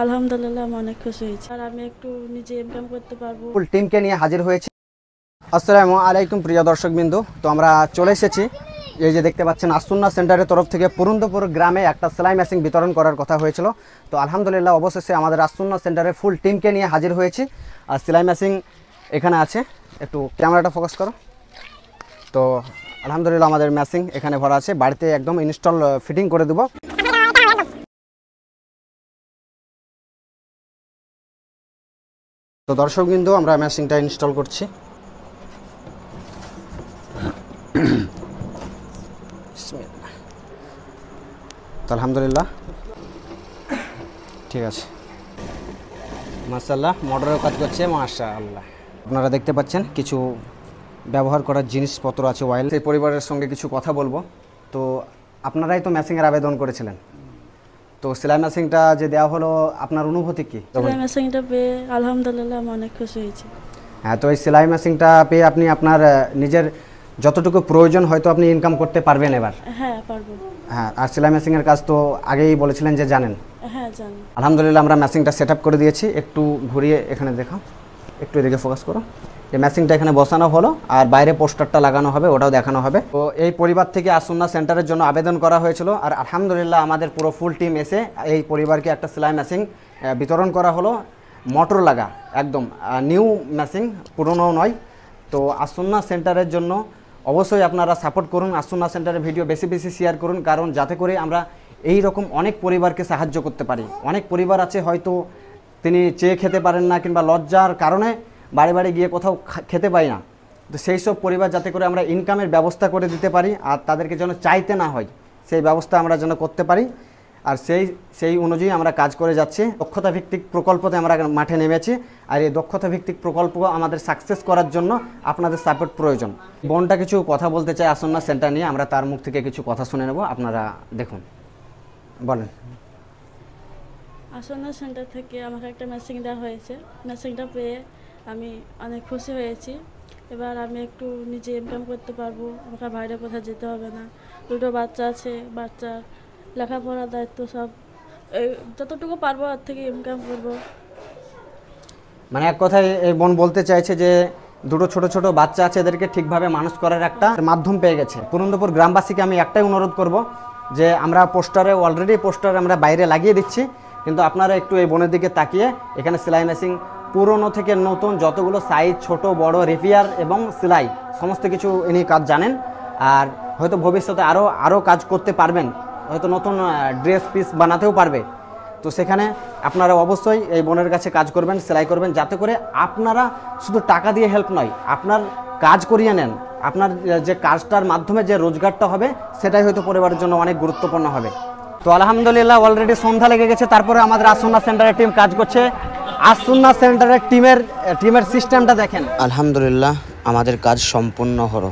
আলহামদুলিল্লাহ আমি অনেক খুশি হয়েছি আর আমি একটু নিজে ইনকাম করতে পারবো। ফুল টিমকে নিয়ে হাজির হয়েছি। আসসালামু আলাইকুম প্রিয় দর্শকবৃন্দু, তো আমরা চলে এসেছি। এই যে দেখতে পাচ্ছেন আসুন্না সেন্টারের তরফ থেকে পুরন্দপুর গ্রামে একটা সেলাই মেশিন বিতরণ করার কথা হয়েছিল। তো আলহামদুলিল্লাহ অবশেষে আমাদের আসুন্না সেন্টারে ফুল টিমকে নিয়ে হাজির হয়েছি। আর সেলাই মেশিন এখানে আছে, একটু ক্যামেরাটা ফোকাস করো। তো আলহামদুলিল্লাহ আমাদের মেশিন এখানে ভরা আছে, বাড়িতে একদম ইনস্টল ফিটিং করে দেবো। তো দর্শকবৃন্দু আমরা মেশিনটা ইনস্টল করছি। তো আলহামদুলিল্লাহ ঠিক আছে, মাশাআল্লাহ মোটরের কাজ করছে মাশাআল্লাহ। আপনারা দেখতে পাচ্ছেন কিছু ব্যবহার করার জিনিসপত্র আছে, ওয়াইল। সেই পরিবারের সঙ্গে কিছু কথা বলবো। তো আপনারাই তো মেশিনের আবেদন করেছিলেন, তো সেলাই মেশিনটা যে দেওয়া হলো আপনার অনুভূতি কি? সেলাই মেশিনটা পেয়ে আলহামদুলিল্লাহ আমি অনেক খুশি হয়েছি। হ্যাঁ, তো এই সেলাই মেশিনটা পেয়ে আপনি আপনার নিজের যতটুকু প্রয়োজন হয়তো আপনি ইনকাম করতে পারবেন এবার। হ্যাঁ পারবো। হ্যাঁ, আর সেলাই মেশিনের কাজ তো আগেই বলেছিলেন যে জানেন। হ্যাঁ জানি। আলহামদুলিল্লাহ আমরা মেশিনটা সেট আপ করে দিয়েছি। একটু ঘুরিয়ে এখানে দেখাও, একটু এদিকে ফোকাস করো। এই মেশিনটা এখানে বসানো হলো আর বাইরে পোস্টারটা লাগানো হবে, ওটাও দেখানো হবে। তো এই পরিবার থেকে আসুন্না সেন্টারের জন্য আবেদন করা হয়েছিল আর আলহামদুলিল্লাহ আমাদের পুরো ফুল টিম এসে এই পরিবারকে একটা সেলাই মেশিন বিতরণ করা হলো। মোটর লাগা, একদম নিউ মেশিন, পুরনো নয়। তো আসুন্না সেন্টারের জন্য অবশ্যই আপনারা সাপোর্ট করুন, আসুন্না সেন্টারের ভিডিও বেশি বেশি শেয়ার করুন, কারণ যাতে করে আমরা এই রকম অনেক পরিবারকে সাহায্য করতে পারি। অনেক পরিবার আছে হয়তো তিনি চেয়ে খেতে পারেন না, কিংবা লজ্জার কারণে বাড়ি বাড়ি গিয়ে কোথাও খেতে পাই না। তো সেই সব পরিবার যাতে করে আমরা ইনকামের ব্যবস্থা করে দিতে পারি আর তাদেরকে যেন চাইতে না হয়, সেই ব্যবস্থা আমরা যেন করতে পারি। আর সেই অনুযায়ী আমরা কাজ করে যাচ্ছি। দক্ষতা ভিত্তিক প্রকল্পতে আমরা মাঠে নেমেছি। আর এই দক্ষতা ভিত্তিক প্রকল্প আমাদের সাকসেস করার জন্য আপনাদের সাপোর্ট প্রয়োজন। বোনটা কিছু কথা বলতে চাই আসুন্না সেন্টার নিয়ে, আমরা তার মুখ থেকে কিছু কথা শুনে নেব। আপনারা দেখুন, বলেন। আসুন্না সেন্টার থেকে আমাকে একটা মেশিন দেওয়া হয়েছে। মেশিনটা পেয়ে আমি অনেক খুশি হয়েছি। এবার আমি একটু নিজে ইনকাম করতে পারবো, আমাকে বাইরে কোথাও যেতে হবে না। দুটো বাচ্চা আছে, বাচ্চার লেখাপড়ার দায়িত্ব সব এই যতটুকু পারবো আর থেকে ইনকাম করবো। মানে এক কথায় এই বোন বলতে চাইছে যে দুটো ছোট ছোট বাচ্চা আছে, এদেরকে ঠিকভাবে মানুষ করার একটা মাধ্যম পেয়ে গেছে। পুরন্দপুর গ্রামবাসীকে আমি একটাই অনুরোধ করব যে আমরা অলরেডি পোস্টার আমরা বাইরে লাগিয়ে দিচ্ছি, কিন্তু আপনারা একটু এই বোনের দিকে তাকিয়ে এখানে সেলাই মেশিন পুরনো থেকে নতুন যতগুলো সাইজ, ছোট বড়, রিপেয়ার এবং সেলাই সমস্ত কিছু ইনি কাজ জানেন। আর হয়তো ভবিষ্যতে আরও কাজ করতে পারবেন, হয়তো নতুন ড্রেস পিস বানাতেও পারবে। তো সেখানে আপনারা অবশ্যই এই বোনের কাছে কাজ করবেন, সেলাই করবেন, যাতে করে আপনারা শুধু টাকা দিয়ে হেল্প নয়, আপনার কাজ করিয়ে নেন। আপনার যে কাজটার মাধ্যমে যে রোজগারটা হবে সেটাই হয়তো পরিবারের জন্য অনেক গুরুত্বপূর্ণ হবে। তো আলহামদুলিল্লাহ অলরেডি সন্ধ্যা লেগে গেছে, তারপরে আমাদের আসুন্না সেন্টারের টিম কাজ করছে। আসুন্না সেন্টারের টিমের সিস্টেমটা দেখেন। আলহামদুলিল্লাহ আমাদের কাজ সম্পূর্ণ হলো।